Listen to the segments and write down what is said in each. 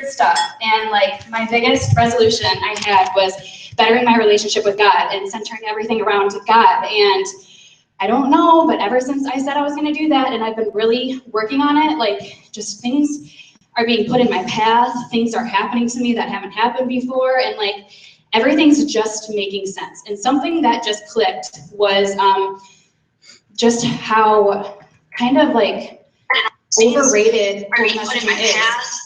stuff. And like my biggest resolution I had was bettering my relationship with God and centering everything around God. And I don't know, but ever since I said I was gonna do that, and I've been really working on it, like just things are being put in my path, things are happening to me that haven't happened before, and like everything's just making sense. And something that just clicked was just how kind of like overrated cold messaging is.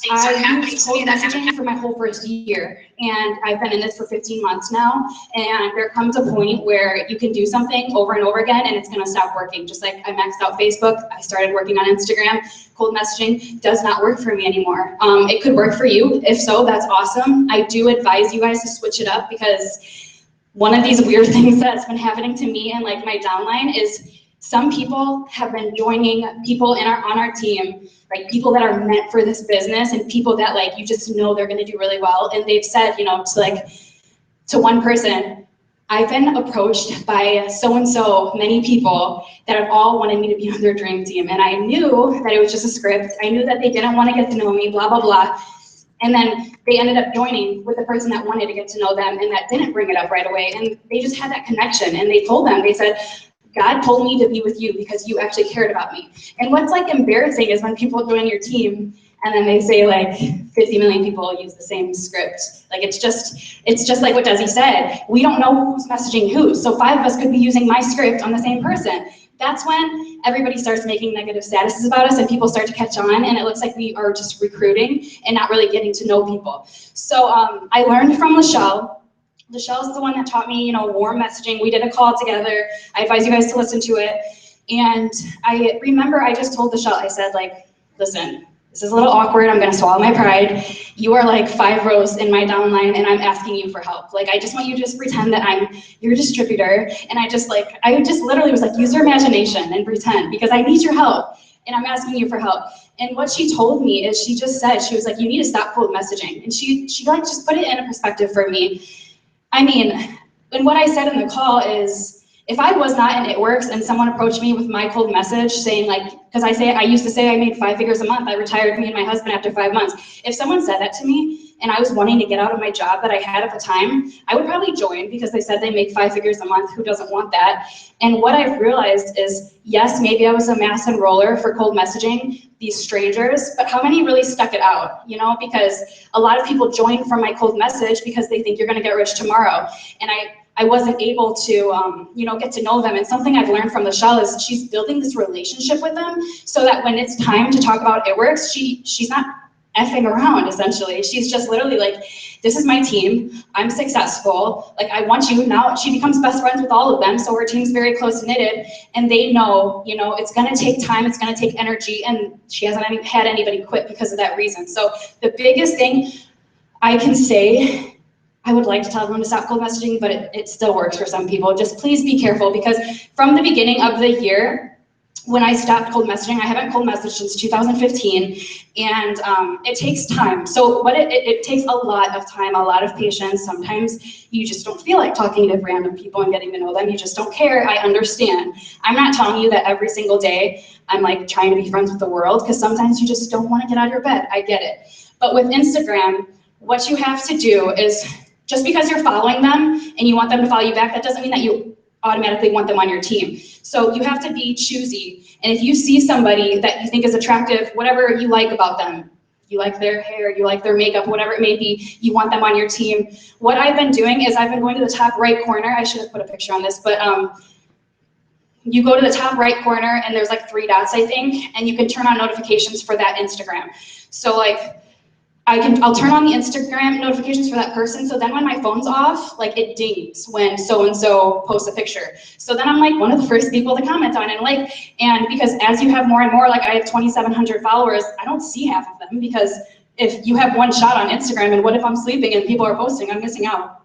I used cold messaging for my whole first year, and I've been in this for 15 months now, and there comes a point where you can do something over and over again and it's gonna stop working. Just like I maxed out Facebook, I started working on Instagram. Cold messaging does not work for me anymore. It could work for you. If so, that's awesome. I do advise you guys to switch it up, because one of these weird things that's been happening to me and like my downline is some people have been joining people on our team, right? People that are meant for this business and people that like you just know they're gonna do really well. And they've said, you know, to one person, I've been approached by so-and-so many people that have all wanted me to be on their dream team. And I knew that it was just a script. I knew that they didn't want to get to know me, blah, blah, blah. And then they ended up joining with the person that wanted to get to know them and that didn't bring it up right away. And they just had that connection, and they told them, they said, God told me to be with you because you actually cared about me. And what's like embarrassing is when people join your team and then they say like 50 million people use the same script. Like it's just like what Desi said. We don't know who's messaging who. So 5 of us could be using my script on the same person. That's when everybody starts making negative statuses about us and people start to catch on, and it looks like we are just recruiting and not really getting to know people. So I learned from Lachelle. Lachelle's the one that taught me, you know, warm messaging. We did a call together. I advise you guys to listen to it. And I remember I just told Lachelle, I said like, listen, this is a little awkward. I'm gonna swallow my pride. You are like 5 rows in my downline and I'm asking you for help. Like, I just want you to just pretend that I'm your distributor. And I just literally was like, use your imagination and pretend, because I need your help. And I'm asking you for help. And what she told me is, she just said, she was like, you need to stop cold messaging. And she like just put it in a perspective for me. I mean, and what I said in the call is, if I was not in It Works and someone approached me with my cold message saying like, because I used to say I made 5 figures a month, I retired me and my husband after 5 months. If someone said that to me and I was wanting to get out of my job that I had at the time, I would probably join, because they said they make 5 figures a month. Who doesn't want that? And what I've realized is, yes, maybe I was a mass enroller for cold messaging, these strangers, but how many really stuck it out? You know, because a lot of people join from my cold message because they think you're gonna get rich tomorrow. And I wasn't able to, you know, get to know them. And something I've learned from Lachelle is she's building this relationship with them so that when it's time to talk about It Works, she's not effing around, essentially. She's just literally like, this is my team, I'm successful, like I want you. Now she becomes best friends with all of them, so her team's very close knitted, and they know, you know, it's gonna take time, it's gonna take energy, and she hasn't had anybody quit because of that reason. So the biggest thing I can say, I would like to tell everyone to stop cold messaging, but it still works for some people. Just please be careful, because from the beginning of the year, when I stopped cold messaging, I haven't cold messaged since 2015, and it takes time. So it takes a lot of time, a lot of patience. Sometimes you just don't feel like talking to random people and getting to know them. You just don't care. I understand. I'm not telling you that every single day I'm like trying to be friends with the world, because sometimes you just don't want to get out of your bed. I get it. But with Instagram, what you have to do is, just because you're following them and you want them to follow you back, that doesn't mean that you automatically want them on your team. So you have to be choosy. And if you see somebody that you think is attractive, whatever you like about them, you like their hair, you like their makeup, whatever it may be, you want them on your team. What I've been doing is I've been going to the top right corner. I should have put a picture on this, but you go to the top right corner and there's like 3 dots, I think, and you can turn on notifications for that Instagram. So like, I'll turn on the Instagram notifications for that person, so then when my phone's off, like it dings when so-and-so posts a picture. So then I'm like one of the first people to comment on it, and because as you have more and more, like I have 2,700 followers, I don't see half of them, because if you have one shot on Instagram, and what if I'm sleeping and people are posting, I'm missing out.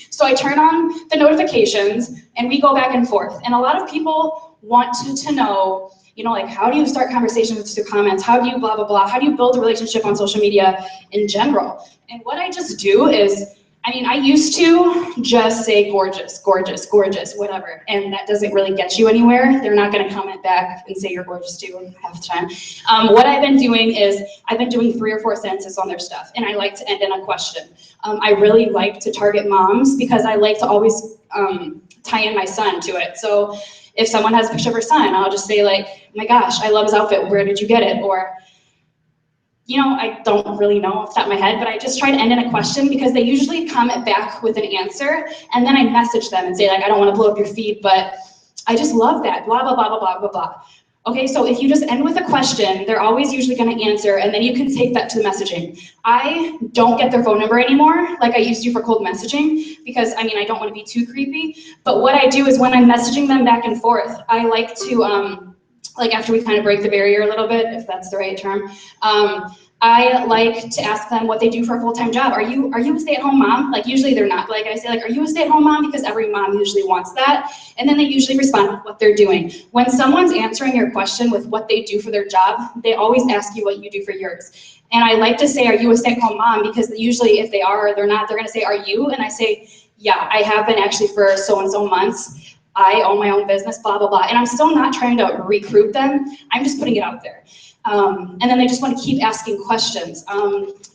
So I turn on the notifications and we go back and forth, and a lot of people want to know, you know, like, how do you start conversations through comments? How do you blah, blah, blah? How do you build a relationship on social media in general? And what I just do is, I mean, I used to just say gorgeous, gorgeous, gorgeous, whatever, and that doesn't really get you anywhere. They're not gonna comment back and say you're gorgeous too half the time. What I've been doing is, I've been doing 3 or 4 sentences on their stuff, and I like to end in a question. I really like to target moms because I like to always tie in my son to it. So if someone has a picture of her son, I'll just say like, oh my gosh, I love his outfit, where did you get it? Or, you know, I don't really know off the top of my head, but I just try to end in a question because they usually comment back with an answer, and then I message them and say like, I don't want to blow up your feed, but I just love that, blah, blah, blah, blah, blah, blah, blah. Okay, so if you just end with a question, they're always usually going to answer, and then you can take that to the messaging. I don't get their phone number anymore like I used to for cold messaging because, I mean, I don't want to be too creepy, but what I do is when I'm messaging them back and forth, I like to, like after we kind of break the barrier a little bit, if that's the right term, I like to ask them what they do for a full-time job. Are you a stay-at-home mom? Like usually they're not. Like I say, like, are you a stay-at-home mom? Because every mom usually wants that. And then they usually respond with what they're doing. When someone's answering your question with what they do for their job, they always ask you what you do for yours. And I like to say, are you a stay-at-home mom? Because usually if they are or they're not, they're gonna say, are you? And I say, yeah, I have been actually for so-and-so months. I own my own business, blah, blah, blah. And I'm still not trying to recruit them. I'm just putting it out there. And then they just want to keep asking questions.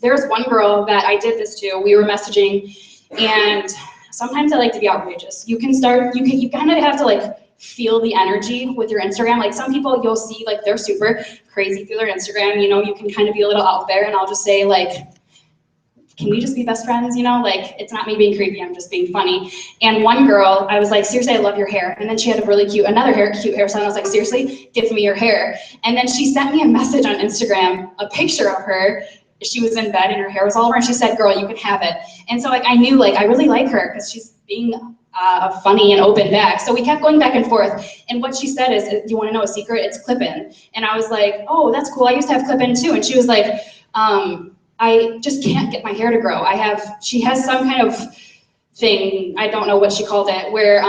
There's one girl that I did this to. We were messaging, and sometimes I like to be outrageous. You kind of have to like feel the energy with your Instagram. Like some people you'll see like they're super crazy through their Instagram. You know, you can kind of be a little out there, and I'll just say like, can we just be best friends, you know? Like, it's not me being creepy, I'm just being funny. And one girl, I was like, seriously, I love your hair. And then she had a really cute, cute hairstyle, and I was like, seriously, give me your hair. And then she sent me a message on Instagram, a picture of her. She was in bed and her hair was all over, and she said, girl, you can have it. And so like, I knew like, I really like her because she's being funny and open back. So we kept going back and forth. And what she said is, do you want to know a secret? It's clip-in. And I was like, oh, that's cool. I used to have clip-in too. And she was like, I just can't get my hair to grow. She has some kind of thing, I don't know what she called it, where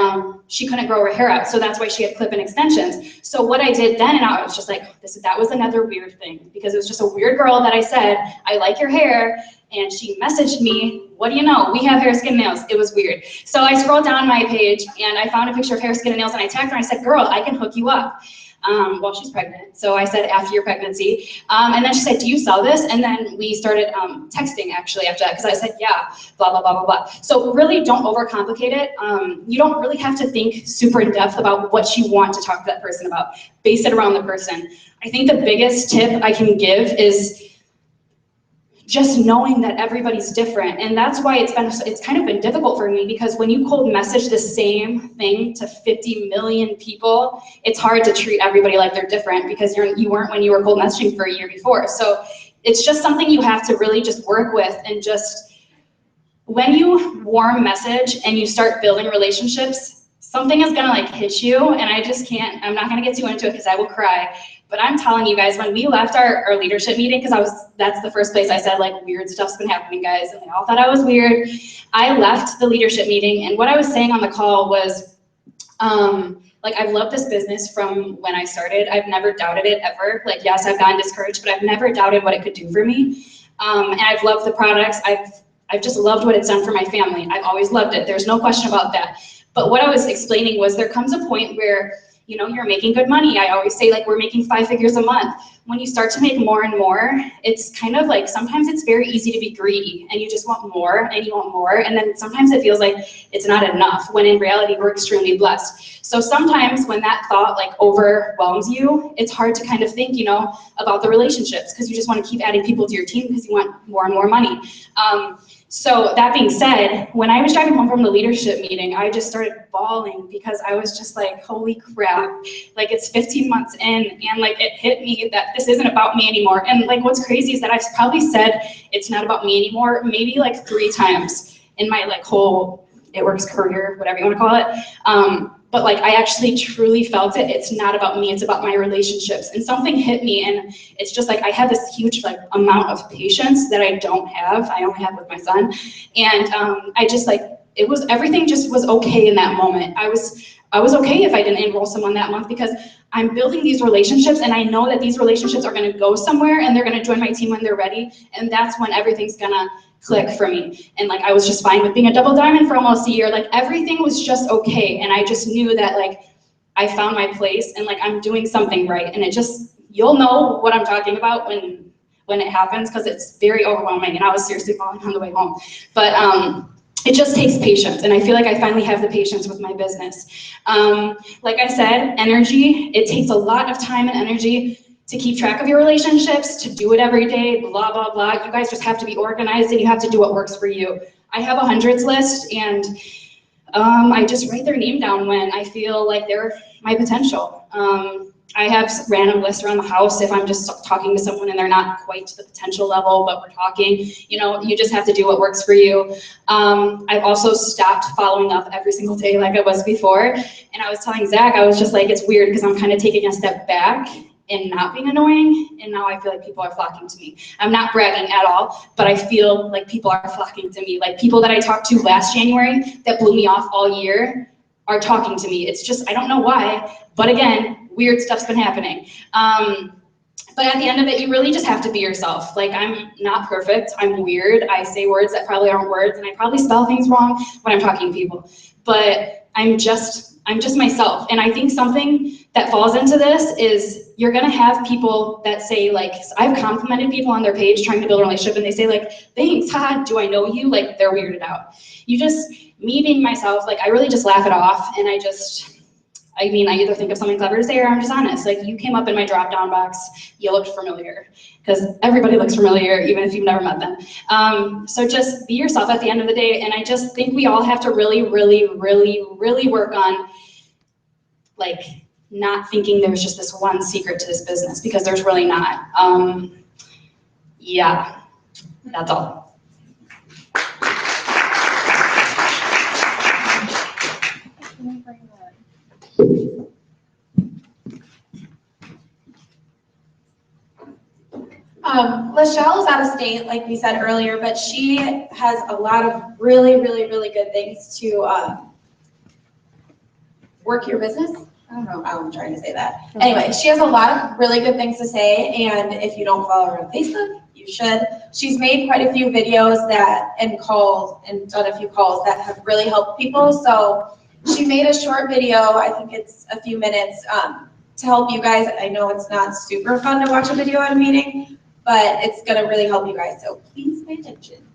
she couldn't grow her hair out, so that's why she had clip-in extensions. So what I did then, and I was just like, that was another weird thing, because it was just a weird girl that I said, I like your hair, and she messaged me, what do you know, we have hair, skin, nails. It was weird. So I scrolled down my page, and I found a picture of hair, skin, and nails, and I tagged her, and I said, girl, I can hook you up. While she's pregnant. So I said, after your pregnancy. And then she said, do you sell this? And then we started texting actually after that, because I said, yeah, blah, blah, blah, blah, blah. So really don't overcomplicate it. You don't really have to think super in depth about what you want to talk to that person about. Base it around the person. I think the biggest tip I can give is just knowing that everybody's different. And that's why it's kind of been difficult for me, because when you cold message the same thing to 50 million people, it's hard to treat everybody like they're different, because you weren't when you were cold messaging for a year before. So it's just something you have to really just work with, and just when you warm message and you start building relationships, something is gonna like hit you, and I'm not gonna get too into it because I will cry. But I'm telling you guys, when we left our leadership meeting, because that's the first place I said like weird stuff's been happening, guys, and they all thought I was weird. I left the leadership meeting, and what I was saying on the call was, like, I've loved this business from when I started. I've never doubted it ever. Like, yes, I've gotten discouraged, but I've never doubted what it could do for me. And I've loved the products. I've just loved what it's done for my family. I've always loved it. There's no question about that. But what I was explaining was there comes a point where, you know, you're making good money. I always say like we're making 5 figures a month. When you start to make more and more, it's kind of like sometimes it's very easy to be greedy, and you just want more and you want more, and then sometimes it feels like it's not enough, when in reality we're extremely blessed. So sometimes when that thought like overwhelms you, it's hard to kind of think, you know, about the relationships, because you just want to keep adding people to your team because you want more and more money. So that being said, when I was driving home from the leadership meeting, I just started bawling, because I was just like, holy crap, like it's 15 months in, and like it hit me that this isn't about me anymore. And like what's crazy is that I've probably said it's not about me anymore maybe like 3 times in my like whole It Works career, whatever you want to call it. But like I actually truly felt it. It's not about me, it's about my relationships. And something hit me, and it's just like I had this huge like amount of patience that I only have with my son. And I just like, everything just was okay in that moment. I was I was okay if I didn't enroll someone that month because I'm building these relationships and I know that these relationships are gonna go somewhere and they're gonna join my team when they're ready, and that's when everything's gonna click for me. And like I was just fine with being a double diamond for almost a year. Like everything was just okay, and I just knew that like I found my place and like I'm doing something right. And it just, you'll know what I'm talking about when it happens, because it's very overwhelming, and I was seriously falling on the way home. But it just takes patience, and I feel like I finally have the patience with my business. Like I said, energy, it takes a lot of time and energy to keep track of your relationships, to do it every day, blah, blah, blah. You guys just have to be organized and you have to do what works for you. I have a hundreds list, and I just write their name down when I feel like they're my potential. I have random lists around the house if I'm just talking to someone and they're not quite to the potential level, but we're talking. You know, you just have to do what works for you. I've also stopped following up every single day like I was before. And I was telling Zach, I was just like, it's weird because I'm kind of taking a step back and not being annoying, and now I feel like people are flocking to me. I'm not bragging at all, but I feel like people are flocking to me. Like people that I talked to last January that blew me off all year are talking to me. It's just, I don't know why, but again, weird stuff's been happening. But at the end of it, you really just have to be yourself. Like, I'm not perfect, I'm weird, I say words that probably aren't words, and I probably spell things wrong when I'm talking to people. But I'm just myself. And I think something that falls into this is you're gonna have people that say, like, I've complimented people on their page trying to build a relationship, and they say like, thanks, haha, do I know you? Like, they're weirded out. Me being myself, like, I really just laugh it off, and I either think of something clever to say or I'm just honest. Like, you came up in my drop-down box, you looked familiar, because everybody looks familiar, even if you've never met them. So just be yourself at the end of the day, and I just think we all have to really, really, really, really work on, like, not thinking there's just this one secret to this business, because there's really not. Yeah, that's all. Lachelle is out of state, like we said earlier, but she has a lot of really, really, really good things to work your business. I don't know how I'm trying to say that. Anyway, she has a lot of really good things to say, and if you don't follow her on Facebook, you should. She's made quite a few videos and done a few calls that have really helped people. So she made a short video, I think it's a few minutes, to help you guys. I know it's not super fun to watch a video at a meeting, but it's gonna really help you guys, so please pay attention.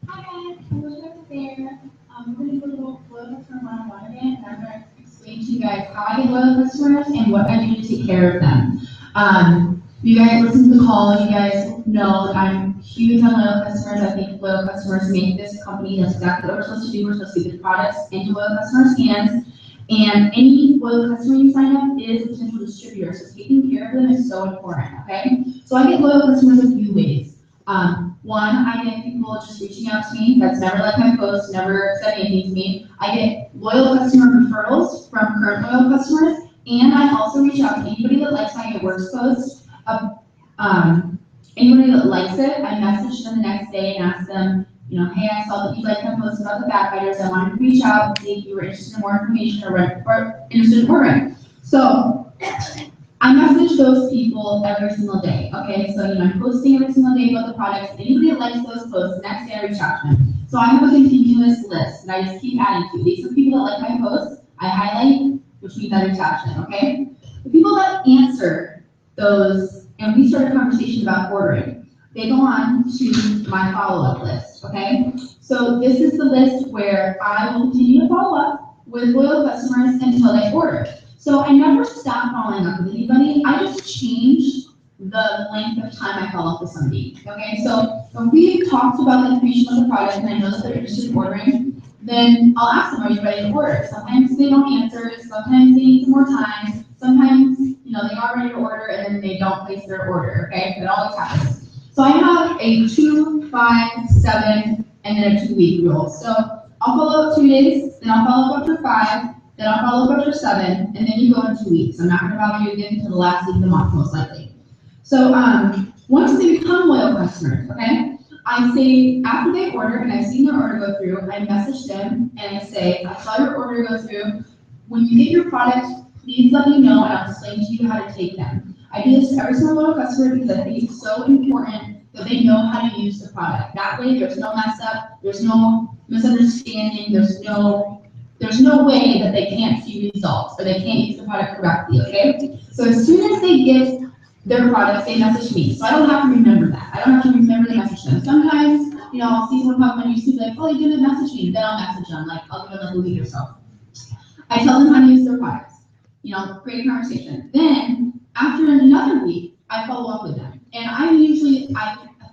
Hi guys, I'm Lachelle there. We're going to do a little loyal customer one-on-one again, and I'm going to explain to you guys how I get loyal customers and what I do to take care of them. You guys listen to the call, you guys know that I'm huge on loyal customers. I think loyal customers make this company that's exactly what we're supposed to do. We're supposed to get the products into loyal customers' hands. And any loyal customer you sign up is a potential distributor, so taking care of them is so important, okay? So I get loyal customers a few ways. One, I get people just reaching out to me that's never liked my post, never said anything to me. I get loyal customer referrals from current loyal customers, and I also reach out to anybody that likes my It Works post. Anybody that likes it, I message them the next day and ask them, you know, hey, I saw that you liked my post about the backbiters. I wanted to reach out and see if you were interested in more information or interested in ordering. So I message those people every single day, okay? So, you know, I'm posting every single day about the products. Anybody that likes those posts, the next day I reach out to them. So I have a continuous list that I just keep adding to. These are people that like my posts, I highlight, which means I reach out to them, okay? The people that answer those, and we start a conversation about ordering, they go on to my follow-up list, okay? So this is the list where I will continue to follow up with loyal customers until they order. So I never stop following up with anybody. I just change the length of time I follow up with somebody. Okay, so when we've talked about the information of the product and I know that they're interested in ordering, then I'll ask them, are you ready to order? Sometimes they don't answer, sometimes they need some more time, sometimes, you know, they are ready to order and then they don't place their order, okay? That always happens. So I have a 2, 5, 7, and then a 2-week rule. So I'll follow up 2 days, then I'll follow up after 5, then I'll follow up after 7, and then you go in 2 weeks. I'm not gonna bother you again until the last week of the month, most likely. So once they become loyal customers, okay, I say, after they order and I've seen their order go through, I message them and I say, I saw your order go through. When you get your product, please let me know and I'll explain to you how to take them. I do this to every single little customer because I think it's so important that they know how to use the product. That way there's no mess up, there's no misunderstanding, there's no way that they can't see results or they can't use the product correctly, okay? So as soon as they get their products, they message me. So I don't have to remember that. I don't have to remember to message them. Sometimes, I'll see someone pop on YouTube like, oh, you didn't message me. Then I'll message them, like, I'll give them like a week or so. I tell them how to use their products. Great conversation. Then, after another week, I follow up with them. And I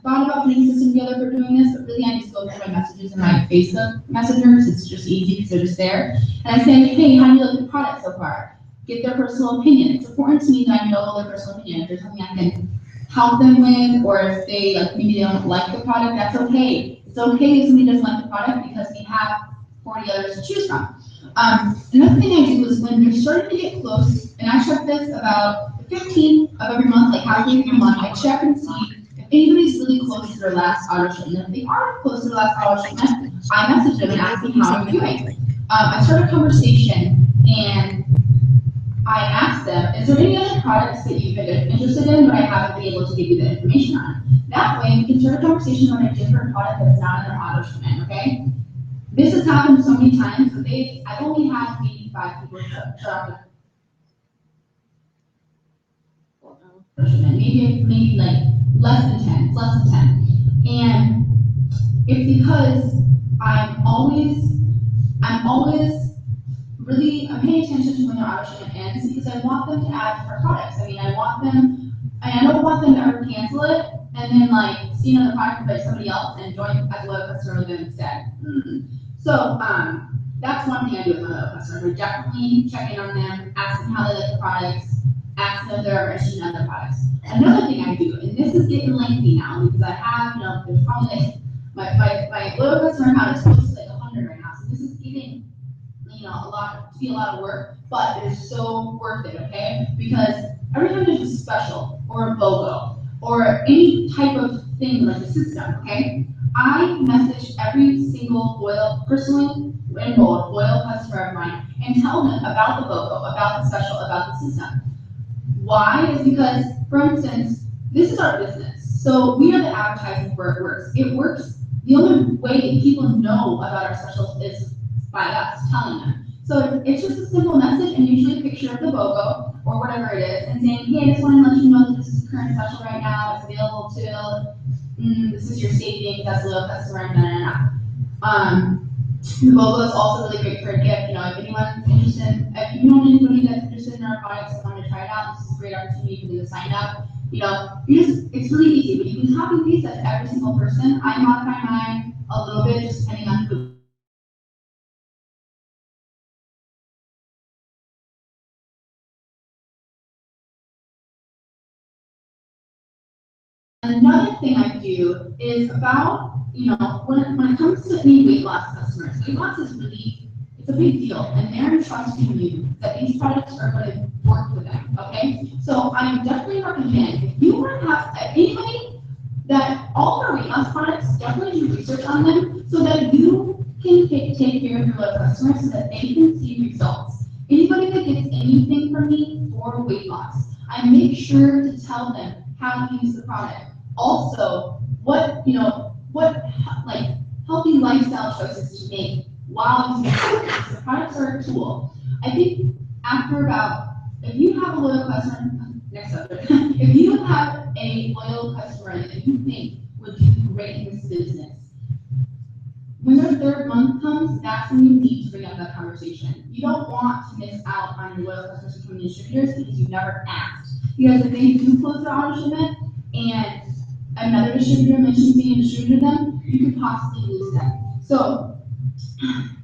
thought about putting a system together for doing this, but really I just go through my messages in my Facebook messengers. It's just easy because they're just there. And I say, hey, how do you like the product so far? Get their personal opinion. It's important to me that I know their personal opinion. If there's something I can help them with, or if they maybe they don't like the product, that's okay. It's okay if somebody doesn't like the product because we have 40 others to choose from. Another thing I do is when they're starting to get close, and I check this about the 15th of every month, like halfway through the month, I check and see if anybody's really close to their last auto shipment. If they are close to their last auto shipment, I message them and ask them how they're doing. I start a conversation and I ask them, is there any other products that you've been interested in but I haven't been able to give you the information on? That way we can start a conversation on a different product that's not in their auto shipment, okay? This has happened so many times, but I've only had 85 people show up. Maybe like less than 10, it's less than 10. And it's because I'm always really, I'm paying attention to when their auto shipment ends because I want them to add more products. I don't want them to ever cancel it and then see another product by somebody else and join as a loyal customer with them instead. So that's one thing I do with my loyal customers. I definitely check in on them, ask them how they like the products, ask them if they're ever interested in other products. Another thing I do, and this is getting lengthy now because I have, there's probably my loyal customer account is close to 100 right now. So this is getting a lot of work, but it is so worth it, okay? Because every time there's a special or a BOGO or any type of thing like a system, okay? I message every single personally enrolled loyal customer of mine and tell them about the BOGO, about the special, about the system. Why? Is because, for instance, this is our business. So we are the advertising where it works. It works, the only way people know about our specials is by us telling them. So it's just a simple message and usually a picture of the BOGO or whatever it is and saying, hey, I just want to let you know that this is the current special right now. It's available till, this is your savings as a loyal customer, The BOGO is also really great for a gift. If anyone's interested, if you know anybody that's interested in our products and want to try it out, this is a great opportunity for them to sign up. It's really easy, but you can copy and paste that to every single person. I modify mine a little bit just depending on who. Another thing I do is about, when it comes to any weight loss customers, weight loss is it's a big deal, and they're entrusting you that these products are going to work for them, okay? So I definitely recommend, if you want to have anybody that all of our weight loss products, definitely do research on them so that you can take care of your loyal customers so that they can see results. Anybody that gets anything from me for weight loss, I make sure to tell them how to use the product. Also, what healthy lifestyle choices to make while using the products. The products are a tool. I think if you have a loyal customer, next subject, if you have a loyal customer that you think would do great in this business, when their third month comes, that's when you need to bring up that conversation. You don't want to miss out on your loyal customers becoming distributors because you've never asked. Because if they do close their auto shipment and another distributor mentions being a distributor to them, you could possibly lose them. So,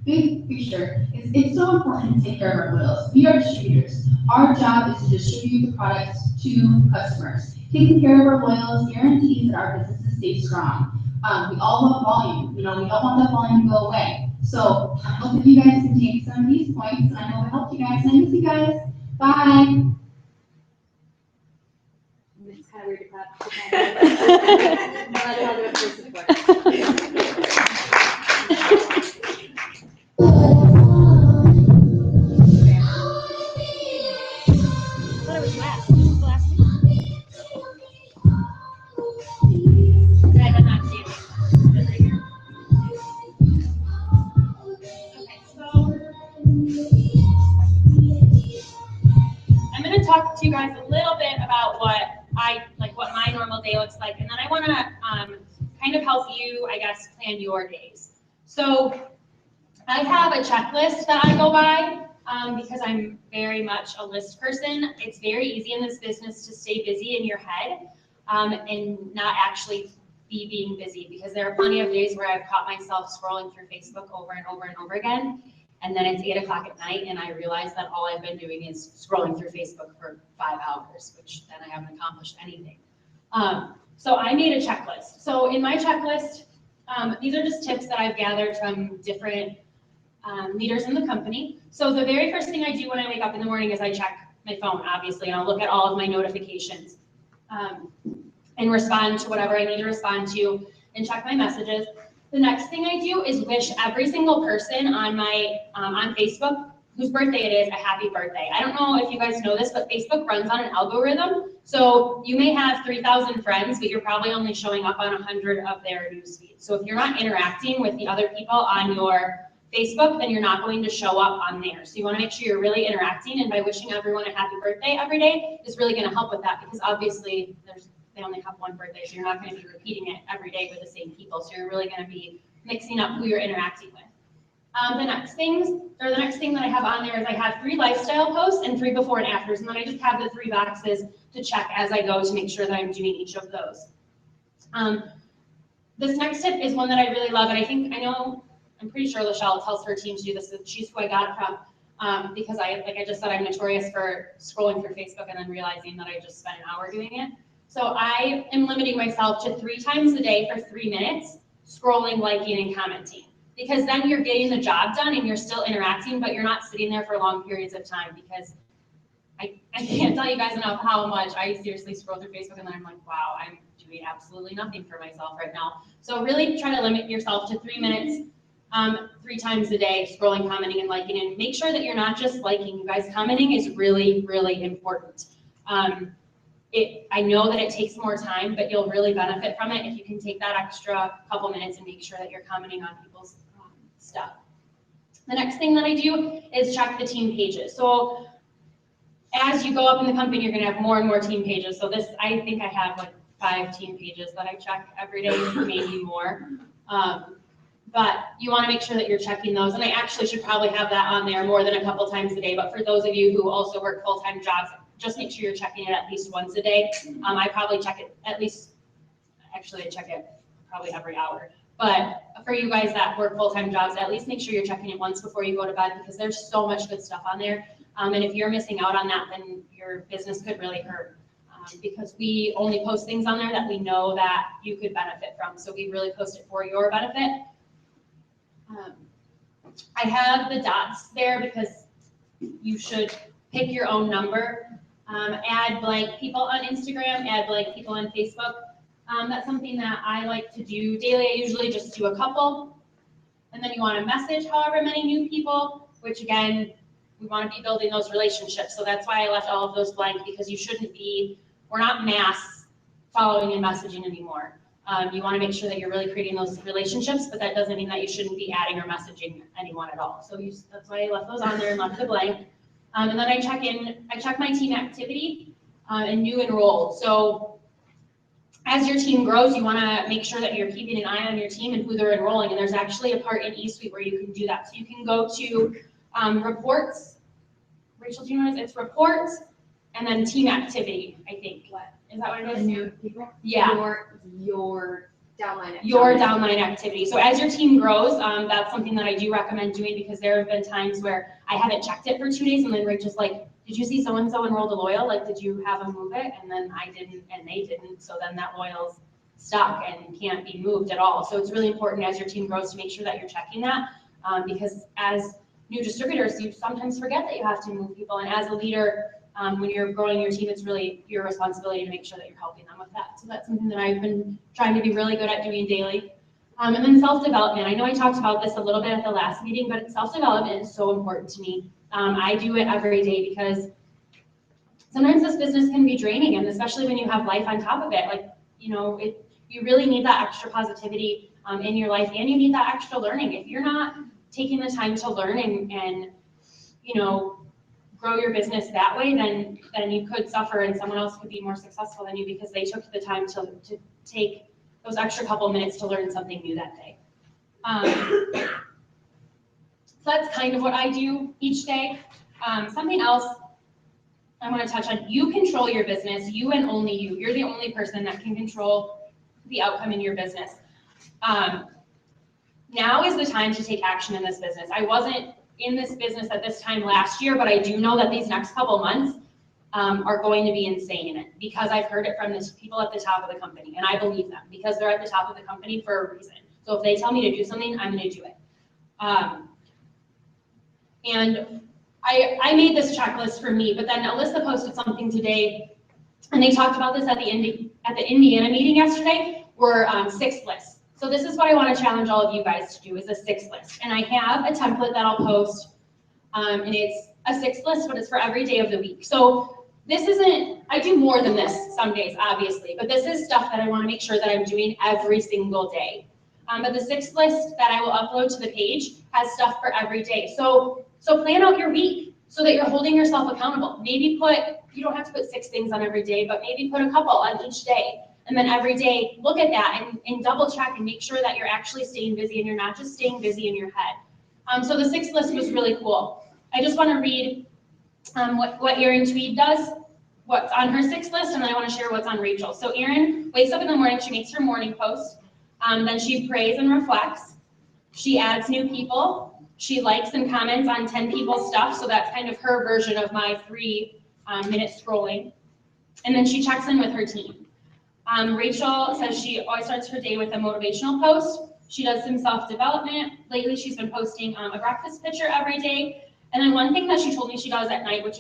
big picture is it's so important to take care of our loyals. We are distributors. Our job is to distribute the products to customers. Taking care of our loyals guarantees that our businesses stay strong. We all love volume. We don't want that volume to go away. So I hope that you guys can take some of these points, and I hope it helped you guys. And I miss you guys. Bye. It's kind of weird to I'm going to talk to you guys a little bit about what my normal day looks like, and then I want to kind of help you, I guess, plan your days. So I have a checklist that I go by because I'm very much a list person. It's very easy in this business to stay busy in your head and not actually be being busy, because there are plenty of days where I've caught myself scrolling through Facebook over and over and over again. And then it's 8 o'clock at night and I realize that all I've been doing is scrolling through Facebook for 5 hours, which then I haven't accomplished anything. So I made a checklist. So in my checklist, these are just tips that I've gathered from different leaders in the company. So the very first thing I do when I wake up in the morning is I check my phone, obviously, and I'll look at all of my notifications and respond to whatever I need to respond to and check my messages. The next thing I do is wish every single person on my on Facebook whose birthday it is a happy birthday. I don't know if you guys know this, but Facebook runs on an algorithm. So you may have 3,000 friends, but you're probably only showing up on 100 of their newsfeeds. So if you're not interacting with the other people on your Facebook, then you're not going to show up on there. So you want to make sure you're really interacting, and by wishing everyone a happy birthday every day is really going to help with that, because obviously they only have one birthday, so you're not going to be repeating it every day with the same people. So you're really going to be mixing up who you're interacting with. The next thing that I have on there is I have 3 lifestyle posts and 3 before and afters, and then I just have the 3 boxes to check as I go to make sure that I'm doing each of those. This next tip is one that I really love, and I'm pretty sure Lachelle tells her team to do this. She's who I got it from, because like I just said, I'm notorious for scrolling through Facebook and then realizing that I just spent an hour doing it. So I am limiting myself to 3 times a day for 3 minutes, scrolling, liking, and commenting. Because then you're getting the job done and you're still interacting, but you're not sitting there for long periods of time, because I can't tell you guys enough how much I seriously scroll through Facebook and then I'm like, wow, I'm doing absolutely nothing for myself right now. So really try to limit yourself to 3 minutes, 3 times a day, scrolling, commenting, and liking, and make sure that you're not just liking. You guys, commenting is really, really important. I know that it takes more time, but you'll really benefit from it if you can take that extra couple minutes and make sure that you're commenting on people's stuff. The next thing that I do is check the team pages. So as you go up in the company, you're going to have more and more team pages. So I think I have like 5 team pages that I check every day, maybe more. But you want to make sure that you're checking those. And I actually should probably have that on there more than a couple times a day. But for those of you who also work full-time jobs, just make sure you're checking it at least once a day. I probably check it at least, actually I check it probably every hour. But for you guys that work full-time jobs, at least make sure you're checking it once before you go to bed, because there's so much good stuff on there. And if you're missing out on that, then your business could really hurt. Because we only post things on there that we know that you could benefit from. So we really post it for your benefit. I have the dots there because you should pick your own number. Add blank people on Instagram, add blank people on Facebook. That's something that I like to do daily. I usually just do a couple. And then you want to message however many new people, which again, we want to be building those relationships. So that's why I left all of those blank, because we're not mass following and messaging anymore. You want to make sure that you're really creating those relationships, but that doesn't mean that you shouldn't be adding or messaging anyone at all. So that's why I left those on there and left the blank. And then I check my team activity and new enrolled. So as your team grows, you want to make sure that you're keeping an eye on your team and who they're enrolling. And there's actually a part in eSuite where you can do that. So you can go to reports. Rachel, do you know what it is? It's reports and then team activity, I think. What? Is that what it is? New people? Yeah. Your downline activity. Your downline activity. So as your team grows, that's something that I do recommend doing, because there have been times where I haven't checked it for 2 days and then Rachel's like, did you see so-and-so enrolled a loyal? Like, did you have them move it? And then I didn't and they didn't. So then that loyal's stuck and can't be moved at all. So it's really important as your team grows to make sure that you're checking that, because as new distributors, you sometimes forget that you have to move people. And as a leader, when you're growing your team, it's really your responsibility to make sure that you're helping them with that. So that's something that I've been trying to be really good at doing daily. And then self-development. I know I talked about this a little bit at the last meeting, but self-development is so important to me. I do it every day because sometimes this business can be draining, and especially when you have life on top of it. Like, you know, you really need that extra positivity in your life, and you need that extra learning. If you're not taking the time to learn and you know, grow your business that way, then you could suffer, and someone else could be more successful than you because they took the time to take those extra couple minutes to learn something new that day. So that's kind of what I do each day. Something else I want to touch on, you control your business, you and only you. You're the only person that can control the outcome in your business. Now is the time to take action in this business. I wasn't in this business at this time last year, but I do know that these next couple months are going to be insane in it because I've heard it from the people at the top of the company, and I believe them because they're at the top of the company for a reason. So if they tell me to do something, I'm going to do it. And I made this checklist for me, but then Alyssa posted something today, and they talked about this at the Indiana meeting yesterday, were 6 lists. So this is what I want to challenge all of you guys to do, is a 6 list. And I have a template that I'll post, and it's a 6 list, but it's for every day of the week. So this isn't, I do more than this some days, obviously, but this is stuff that I want to make sure that I'm doing every single day. But the 6 list that I will upload to the page has stuff for every day. So plan out your week so that you're holding yourself accountable. Maybe you don't have to put 6 things on every day, but maybe put a couple on each day. And then every day, look at that and double check and make sure that you're actually staying busy and you're not just staying busy in your head. So the 6 list was really cool. I just want to read what Erin Tweed does, what's on her 6 list, and then I want to share what's on Rachel. So Erin wakes up in the morning, she makes her morning post, then she prays and reflects. She adds new people. She likes and comments on 10 people's stuff, so that's kind of her version of my 3-minute scrolling. And then she checks in with her team. Rachel says she always starts her day with a motivational post. She does some self-development. Lately, she's been posting a breakfast picture every day. And then one thing that she told me she does at night, which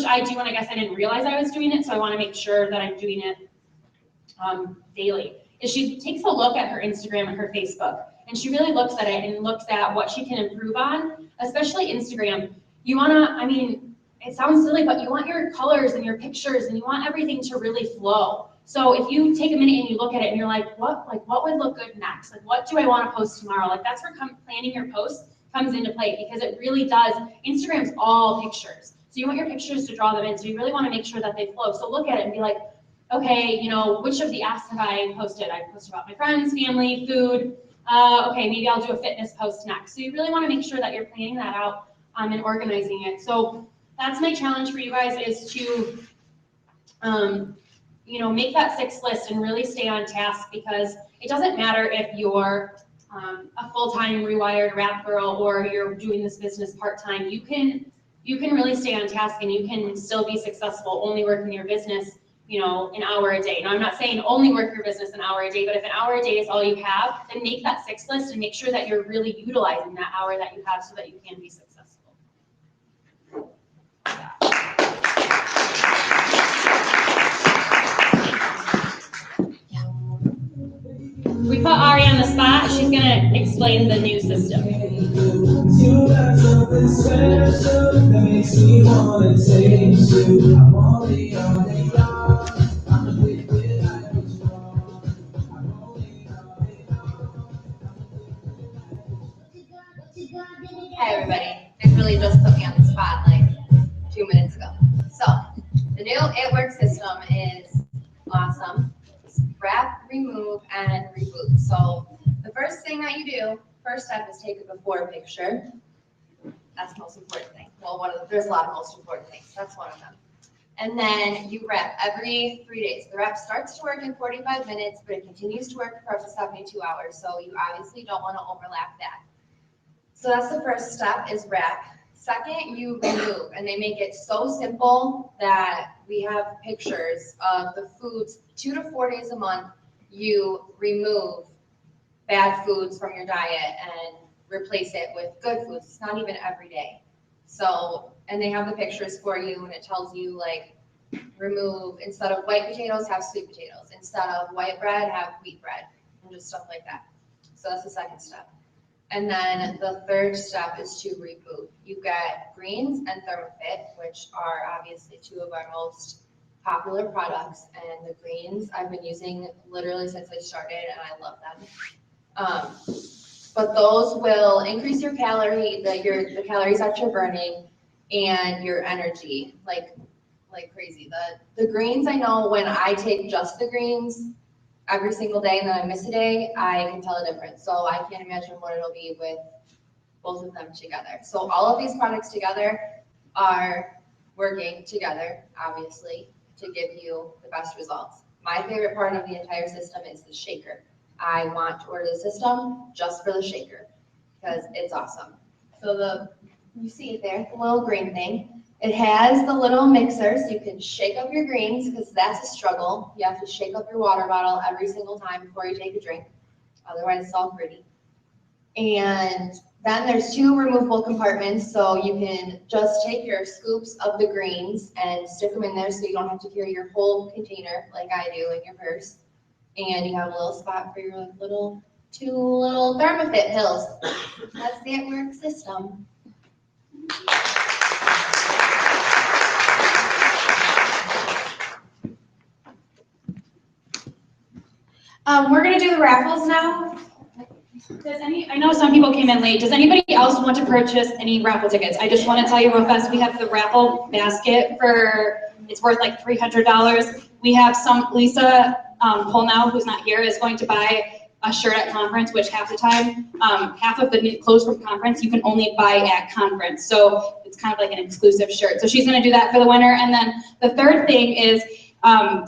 I do, and I guess I didn't realize I was doing it, so I want to make sure that I'm doing it daily, is she takes a look at her Instagram and her Facebook. And she really looks at it and looks at what she can improve on, especially Instagram. You want to, I mean, it sounds silly, but you want your colors and your pictures and you want everything to really flow. So if you take a minute and you look at it and you're like, what would look good next? Like, what do I want to post tomorrow? Like, that's where planning your posts comes into play, because it really does. Instagram's all pictures. So you want your pictures to draw them in. So you really want to make sure that they flow. So look at it and be like, okay, you know, which of the apps have I posted? I posted about my friends, family, food. Okay, maybe I'll do a fitness post next. So you really want to make sure that you're planning that out and organizing it. So that's my challenge for you guys, is to, you know, make that 6 list and really stay on task, because it doesn't matter if you're a full-time Rewired Wrap girl or you're doing this business part-time. You can really stay on task and you can still be successful only working your business, you know, an hour a day. Now, I'm not saying only work your business an hour a day, but if an hour a day is all you have, then make that 6 list and make sure that you're really utilizing that hour that you have so that you can be successful. We put Ari on the spot. She's going to explain the new system. You got something special that makes me wanna taste you. I'm only on the yard. I'm addicted, I get strong. I'm only on the yard. Hi, everybody. It really just put me on the spot like 2 minutes ago. So, the new It Works system is awesome. It's wrap, remove, and reboot. So, the first thing that you do, first step, is take a before picture. That's the most important thing. Well, there's a lot of most important things. That's one of them. And then you wrap every 3 days. The wrap starts to work in 45 minutes, but it continues to work for up to 72 hours. So you obviously don't want to overlap that. So that's the first step, is wrap. Second, you remove, and they make it so simple that we have pictures of the foods 2 to 4 days a month. You remove bad foods from your diet and replace it with good foods. It's not even every day. So and they have the pictures for you, and it tells you like, remove, instead of white potatoes, have sweet potatoes. Instead of white bread, have wheat bread, and just stuff like that. So that's the second step. And then the third step is to reboot. You've got greens and ThermoFit, which are obviously two of our most popular products. And the greens I've been using literally since I started, and I love them. But those will increase your the calories that you're burning and your energy like crazy. The greens, I know when I take just the greens every single day and then I miss a day, I can tell a difference. So I can't imagine what it'll be with both of them together. So all of these products together are working together, obviously, to give you the best results. My favorite part of the entire system is the shaker. I want to order the system just for the shaker because it's awesome. So you see it there, the little green thing. It has the little mixer so you can shake up your greens because that's a struggle. You have to shake up your water bottle every single time before you take a drink. Otherwise, it's all gritty. And then there's two removable compartments, so you can just take your scoops of the greens and stick them in there so you don't have to carry your whole container like I do in your purse. And you have a little spot for your two little ThermoFit pills. That's the It Works system. We're gonna do the raffles now. I know some people came in late. Does anybody else want to purchase any raffle tickets? I just want to tell you real fast, we have the raffle basket it's worth like $300. We have Lisa Polnow, who's not here, is going to buy a shirt at conference, which half the time, half of the clothes from conference you can only buy at conference. So it's kind of like an exclusive shirt. So she's gonna do that for the winner. And then the third thing is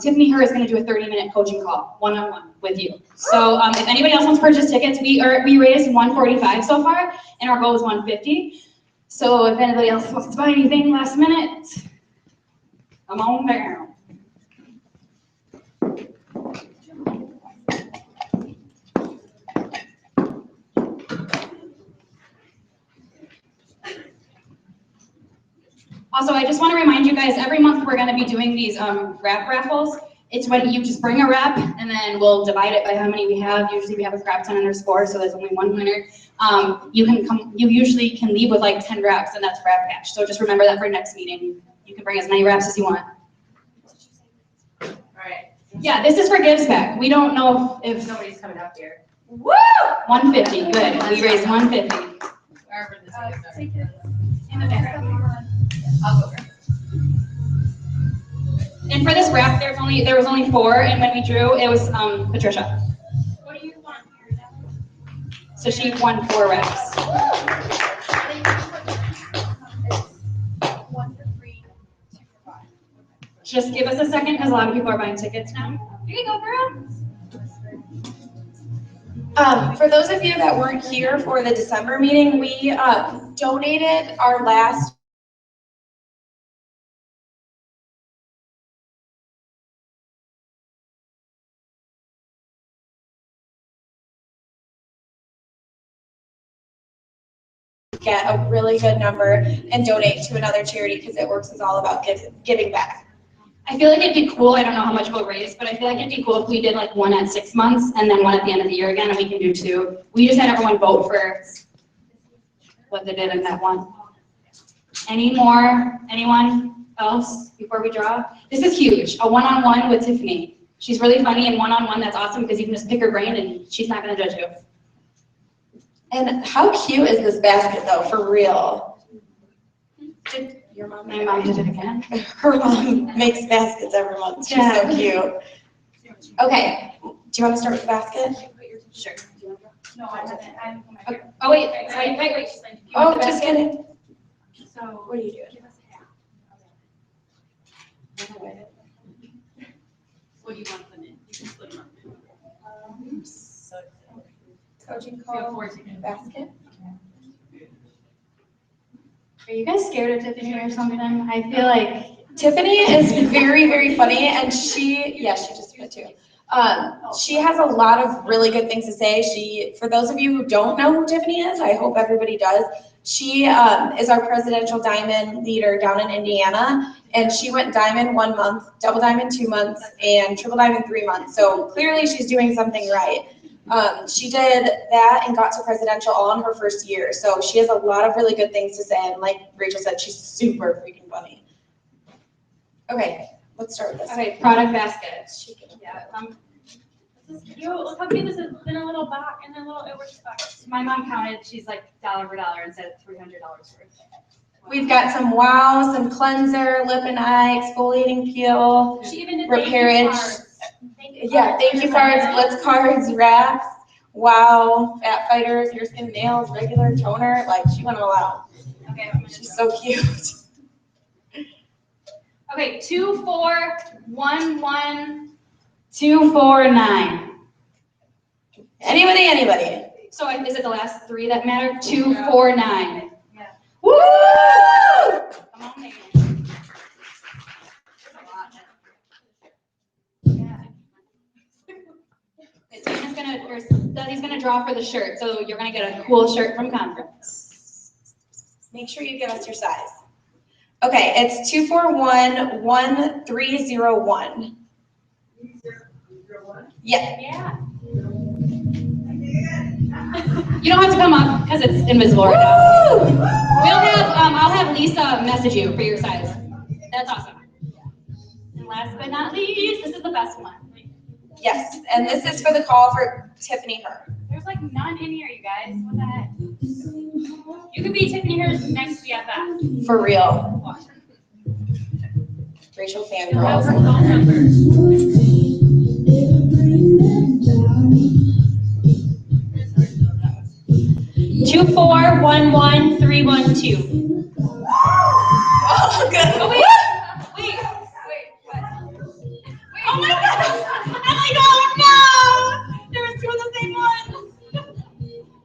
Tiffany Herr is gonna do a 30-minute coaching call, one-on-one with you. So if anybody else wants to purchase tickets, we raised $145 so far, and our goal is $150. So if anybody else wants to buy anything last minute, come on down. Also, I just want to remind you guys, every month we're going to be doing these wrap raffles. It's when you just bring a wrap and then we'll divide it by how many we have. Usually we have a crap ton under score, so there's only one winner. You usually can leave with like 10 wraps, and that's wrap cash. So just remember that for next meeting. You can bring as many wraps as you want. All right. Yeah, this is for gives back. We don't know if Nobody's coming up here. Woo! 150, good. We raised 150. Wherever this is. In the back. I'll go grab it. And for this wrap, there was only 4, and when we drew, it was Patricia. What do you want here? So she won 4 wraps. Just give us a second, because a lot of people are buying tickets now. Here you go, girl. For those of you that weren't here for the December meeting, we donated our last get a really good number and donate to another charity because It Works is all about giving back. I feel like it'd be cool, I don't know how much we'll raise, but I feel like it'd be cool if we did like one at 6 months and then one at the end of the year again, and we can do 2. We just had everyone vote for what they did in that one. Anyone else before we draw? This is huge, a one-on-one with Tiffany. She's really funny, and one-on-one, that's awesome because you can just pick her brain and she's not gonna judge you. And how cute is this basket though, for real? Did your mom? My mom did it again. Her mom makes baskets every month. She's so cute. Okay, do you want to start with the basket? Sure. No, I haven't. Okay. Oh, wait. She's like, you Oh, want the just basket? kidding. So, What are you doing? give us half. What do you want them in? You can split them up. Coaching So you have call 4 tickets. basket. Are you guys scared of Tiffany or something? I feel like Tiffany is very, very funny, and she just spit too. She has a lot of really good things to say. For those of you who don't know who Tiffany is, I hope everybody does. She is our presidential diamond leader down in Indiana, and she went diamond 1 month, double diamond 2 months, and triple diamond 3 months. So clearly she's doing something right. She did that and got to presidential all in her first year. So she has a lot of really good things to say. And like Rachel said, she's super freaking funny. Okay, let's start with this. Okay, product basket. Yeah. Look how cute this is in a little box, in a little, it works box. My mom counted, she's like dollar for dollar and said $300 worth. We've got some wow, some cleanser, lip and eye, exfoliating peel, She even did repair thank you it. cards. Thank you cards, blitz cards, wraps, wow, fat fighters, hair, skin, nails, regular toner, like she went all out. Okay, She's so cute. okay, 2411249. Anybody. So is it the last three that matter? 249. Yeah. Woo! Come on, baby. Dudley's gonna draw for the shirt, so you're gonna get a cool shirt from Conference. Make sure you give us your size. Okay, it's 2411301. Yeah. Yeah. You don't have to come up because it's invisible right now. I'll have Lisa message you for your size. That's awesome. And last but not least, this is the best one. Yes, and this is for the call for Tiffany Her. There's like none in here, you guys. What the heck? You could be Tiffany Her's next BFF. For real. Rachel fangirls. 2411312. Oh, good. Oh, wait. Oh my god! I'm like, oh no! There was two of the same ones.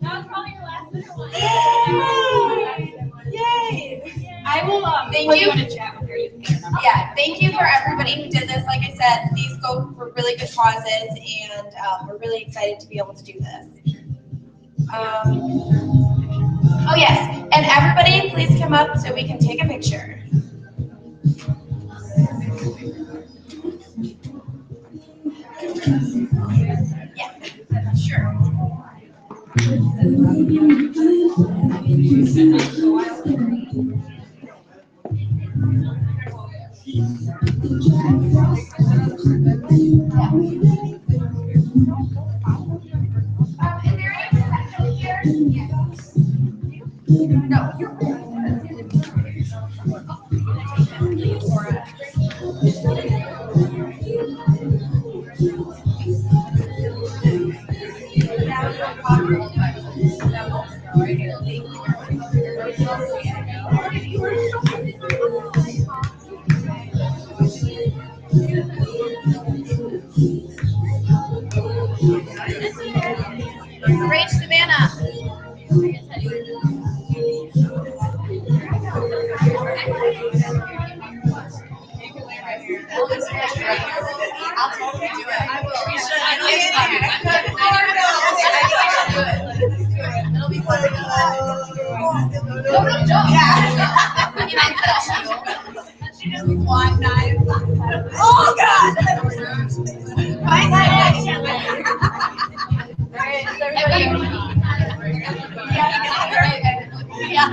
That was probably your last minute one. Yay! I will Thank put you. you in a chat with her. You can get her number. Yeah, thank you for everybody who did this. Like I said, these go for really good causes, and we're really excited to be able to do this. Oh yes, and everybody please come up so we can take a picture. Yeah, sure. Is there any potential here? No, you're Rach Savannah. I'll totally do it. I will. You should. It'll be fun. Yeah. I mean, I could. She just one knife. Oh God. My knife. Yeah.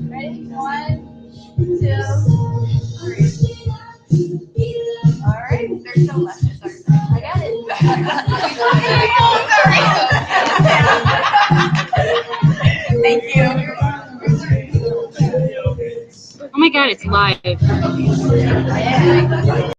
Ready? 1, 2, 3. All right. There's no left. Sorry. I got it. Thank you. Oh my god, it's live. Yeah.